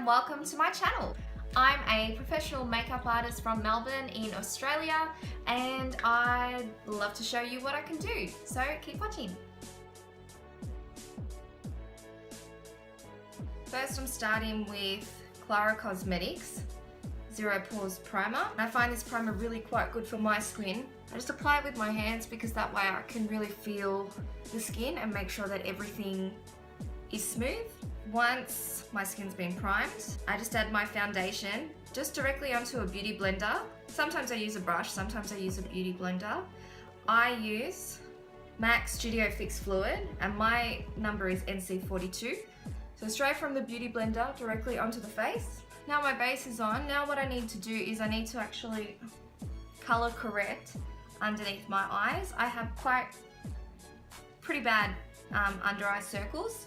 and welcome to my channel. I'm a professional makeup artist from Melbourne in Australia and I'd love to show you what I can do, so keep watching. First I'm starting with Clara Cosmetics Zero Pores Primer. I find this primer really quite good for my skin. I just apply it with my hands because that way I can really feel the skin and make sure that everything is smooth. Once my skin's been primed, I just add my foundation just directly onto a beauty blender. Sometimes I use a brush, sometimes I use a beauty blender. I use MAC Studio Fix Fluid and my number is NC42. So straight from the beauty blender directly onto the face. Now my base is on. Now what I need to do is I need to actually color correct underneath my eyes. I have pretty bad under eye circles.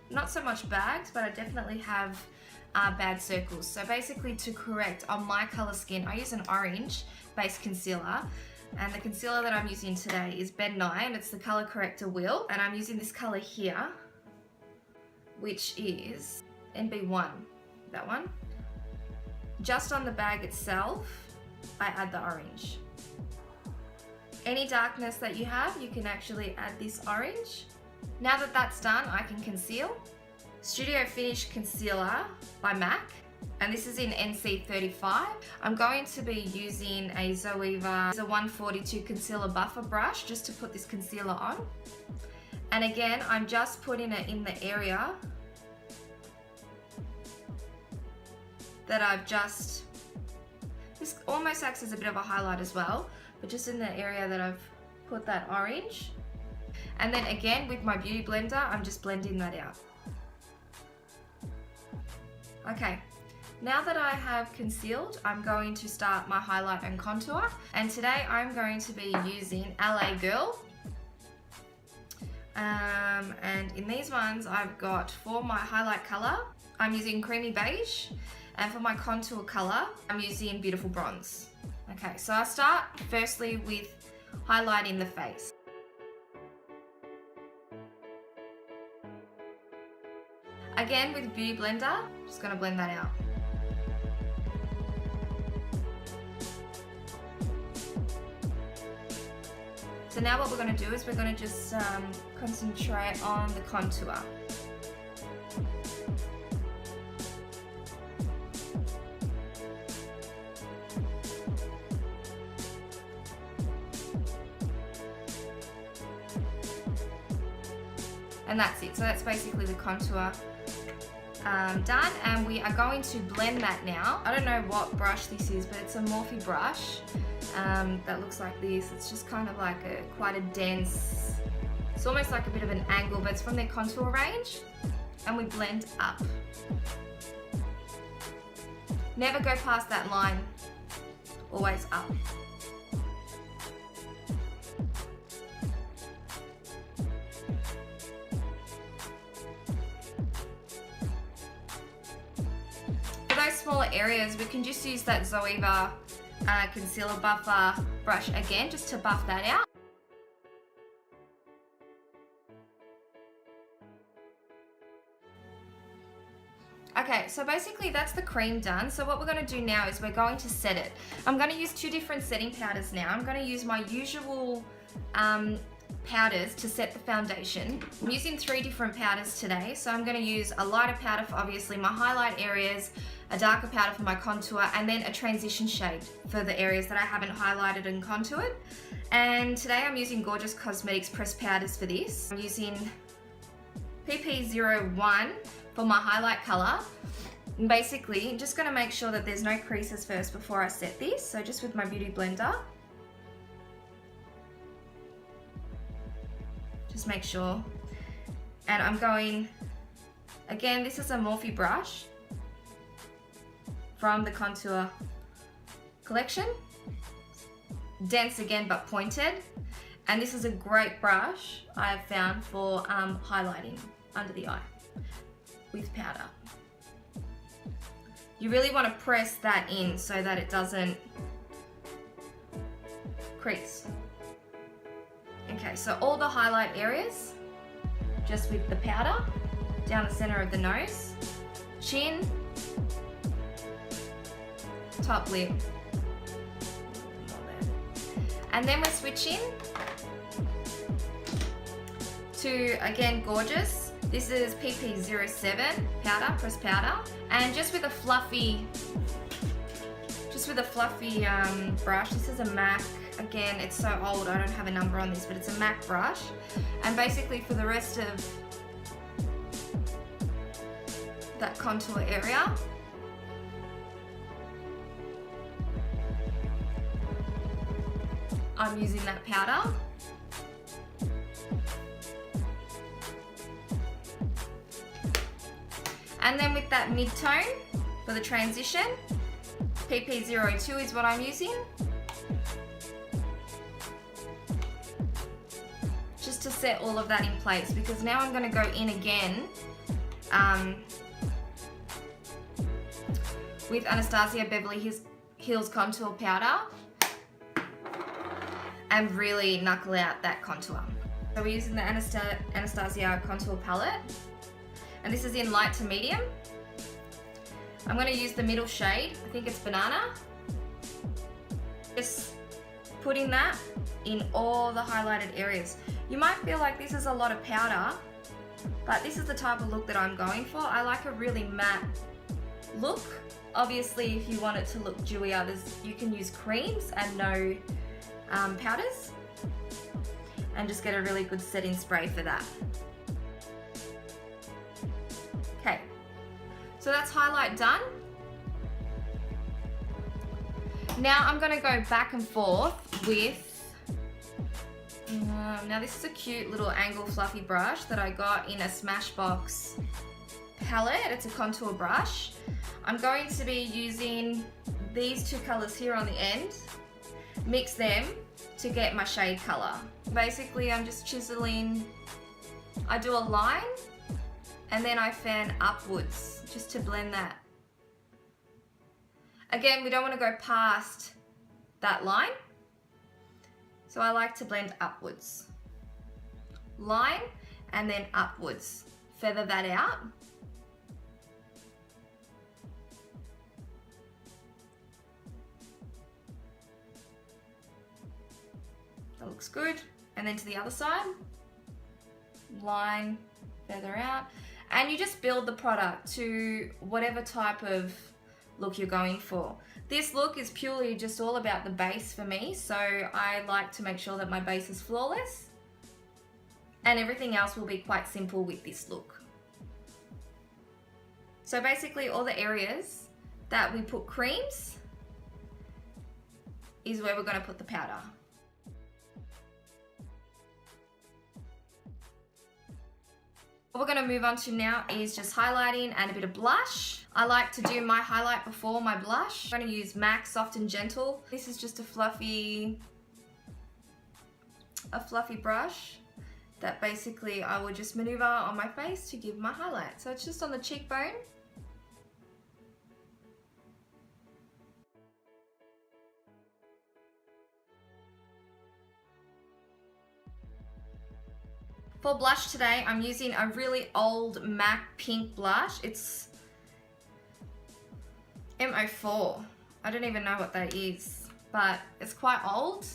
Not so much bags, but I definitely have bad circles. So basically to correct on my color skin, I use an orange based concealer. And the concealer that I'm using today is Ben Nye and it's the color corrector wheel. And I'm using this color here, which is NB1, that one. Just on the bag itself, I add the orange. Any darkness that you have, you can actually add this orange. Now that that's done, I can conceal. Studio Finish Concealer by MAC, and this is in NC35. I'm going to be using a Zoeva 142 Concealer Buffer brush just to put this concealer on. And again, I'm just putting it in the area that I've just... This almost acts as a bit of a highlight as well, but just in the area that I've put that orange. And then again, with my beauty blender, I'm just blending that out. Okay, now that I have concealed, I'm going to start my highlight and contour. And today I'm going to be using LA Girl. And in these ones, I've got for my highlight color, I'm using Creamy Beige. And for my contour color, I'm using Beautiful Bronze. Okay, so I'll start firstly with highlighting the face. Again, with Beauty Blender, just gonna blend that out. So now what we're gonna do is we're gonna just concentrate on the contour. And that's it, so that's basically the contour done, and we are going to blend that now. I don't know what brush this is, but it's a Morphe brush that looks like this. It's just kind of like quite a dense, it's almost like a bit of an angle, but it's from their contour range, and we blend up. Never go past that line, always up. Those smaller areas, we can just use that Zoeva Concealer Buffer brush again, just to buff that out. Okay, so basically that's the cream done. So what we're going to do now is we're going to set it. I'm going to use two different setting powders now. I'm going to use my usual powders to set the foundation. I'm using 3 different powders today, so I'm going to use a lighter powder for obviously my highlight areas, a darker powder for my contour, and then a transition shade for the areas that I haven't highlighted and contoured. And today I'm using Gorgeous Cosmetics pressed powders for this. I'm using PP01 for my highlight color. And basically, I'm just going to make sure that there's no creases first before I set this, so just with my beauty blender. Just make sure. And I'm going, again, this is a Morphe brush from the Contour collection. Dense again, but pointed. And this is a great brush I have found for highlighting under the eye with powder. You really want to press that in so that it doesn't crease. Okay, so all the highlight areas, just with the powder, down the center of the nose, chin, top lip. And then we're switching to, again, Gorgeous. This is PP07 powder, pressed powder. And just with a fluffy brush. This is a MAC. Again, it's so old, I don't have a number on this, but it's a MAC brush. And basically for the rest of that contour area, I'm using that powder. And then with that mid-tone for the transition, PP02 is what I'm using. Just to set all of that in place, because now I'm going to go in again with Anastasia Beverly Hills Contour Powder and really knuckle out that contour. So we're using the Anastasia Contour Palette, and this is in light to medium. I'm going to use the middle shade, I think it's Banana. Just putting that in all the highlighted areas. You might feel like this is a lot of powder, but this is the type of look that I'm going for. I like a really matte look. Obviously, if you want it to look dewier, you can use creams and no powders, and just get a really good setting spray for that. Okay, so that's highlight done. Now I'm going to go back and forth with, now this is a cute little angle fluffy brush that I got in a Smashbox palette. It's a contour brush. I'm going to be using these two colors here on the end, mix them to get my shade color. Basically, I'm just chiseling, I do a line and then I fan upwards just to blend that. Again, we don't want to go past that line, so I like to blend upwards. Line and then upwards. Feather that out. That looks good. And then to the other side. Line, feather out. And you just build the product to whatever type of look you're going for. This look is purely just all about the base for me, so I like to make sure that my base is flawless, and everything else will be quite simple with this look. So basically all the areas that we put creams is where we're going to put the powder. What we're going to move on to now is just highlighting and a bit of blush. I like to do my highlight before my blush. I'm going to use MAC Soft and Gentle. This is just a fluffy brush that basically I will just maneuver on my face to give my highlight. So it's just on the cheekbone. For blush today, I'm using a really old MAC pink blush. It's M04. I don't even know what that is, but it's quite old.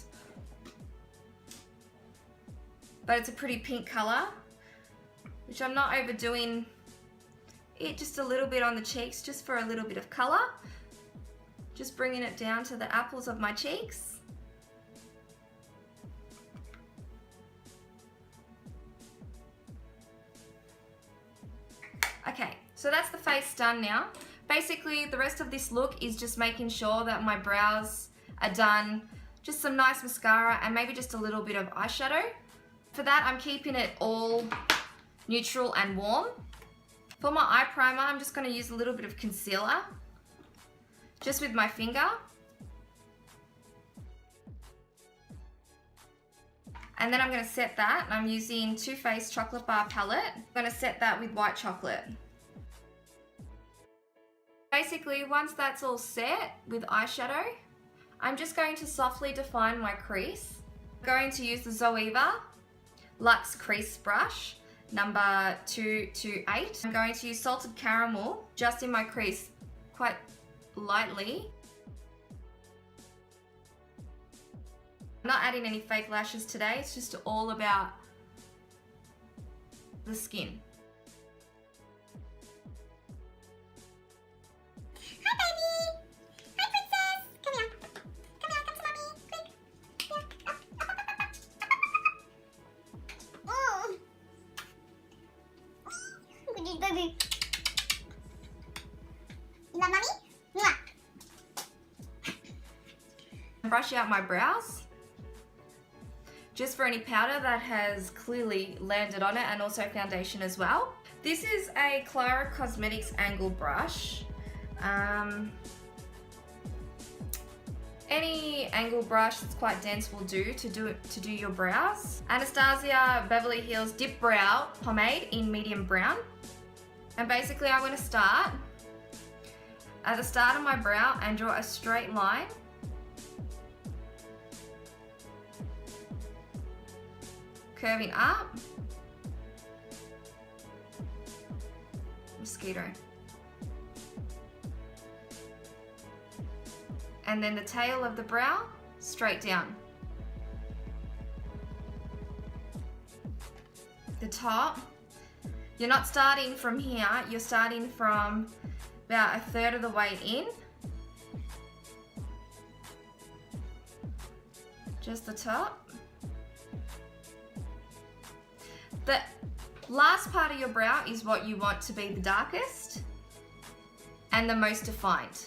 But it's a pretty pink color, which I'm not overdoing it, just a little bit on the cheeks, just for a little bit of color. Just bringing it down to the apples of my cheeks. Okay, so that's the face done now. Basically, the rest of this look is just making sure that my brows are done, just some nice mascara, and maybe just a little bit of eyeshadow. For that, I'm keeping it all neutral and warm. For my eye primer, I'm just going to use a little bit of concealer, just with my finger. And then I'm going to set that, and I'm using Too Faced Chocolate Bar Palette. I'm going to set that with white chocolate. Basically, once that's all set with eyeshadow, I'm just going to softly define my crease. I'm going to use the Zoeva Luxe Crease Brush, number 228. I'm going to use Salted Caramel just in my crease quite lightly. I'm not adding any fake lashes today, it's just all about the skin. Hi, baby. Hi, princess. Come here. Come here. Come to mommy. Quick. Here. Up, up, up, up, up. Oh. Good baby. You love mommy? Mwah. Brush out my brows, just for any powder that has clearly landed on it, and also foundation as well. This is a Clara Cosmetics angle brush. Any angle brush that's quite dense will do to do your brows. Anastasia Beverly Hills Dip Brow Pomade in medium brown. And basically I'm going to start at the start of my brow and draw a straight line. Curving up. Mosquito. And then the tail of the brow, straight down. The top, you're not starting from here, you're starting from about a third of the way in. Just the top. The last part of your brow is what you want to be the darkest and the most defined.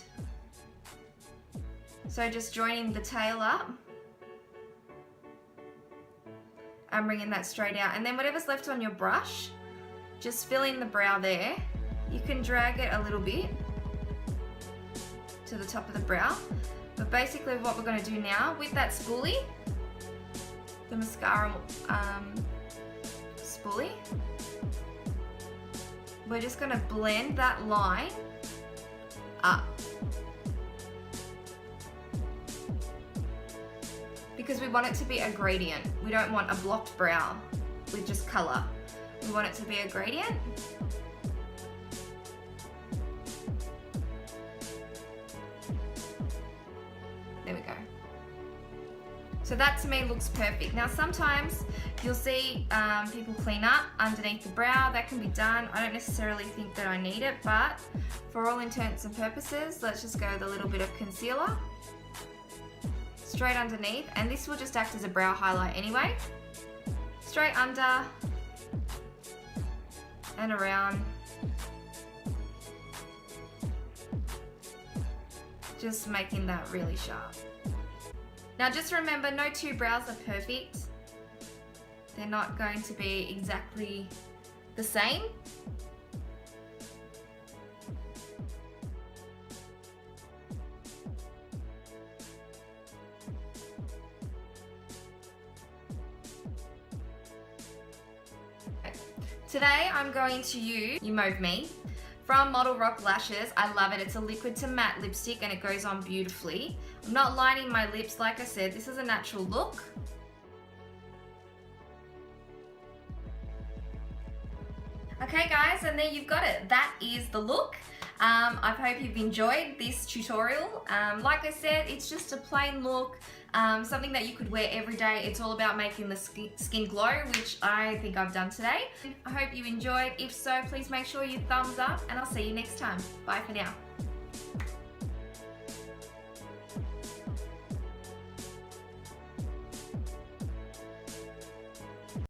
So just joining the tail up and bringing that straight out. And then whatever's left on your brush, just fill in the brow there. You can drag it a little bit to the top of the brow. But basically what we're going to do now with that spoolie, the mascara spoolie, we're just going to blend that line up. Because we want it to be a gradient. We don't want a blocked brow with just colour. We want it to be a gradient. There we go. So that to me looks perfect. Now sometimes you'll see people clean up underneath the brow. That can be done. I don't necessarily think that I need it, but for all intents and purposes, let's just go with a little bit of concealer. Straight underneath, and this will just act as a brow highlight anyway. Straight under and around. Just making that really sharp. Now just remember, no two brows are perfect. They're not going to be exactly the same. Today I'm going to use You Mauve Me from Model Rock Lashes. I love it. It's a liquid to matte lipstick and it goes on beautifully. I'm not lining my lips, like I said, this is a natural look. Okay guys, and there you've got it. That is the look. I hope you've enjoyed this tutorial. Like I said, it's just a plain look, something that you could wear every day. It's all about making the skin glow, which I think I've done today. I hope you enjoyed. If so, please make sure you thumbs up, and I'll see you next time. Bye for now.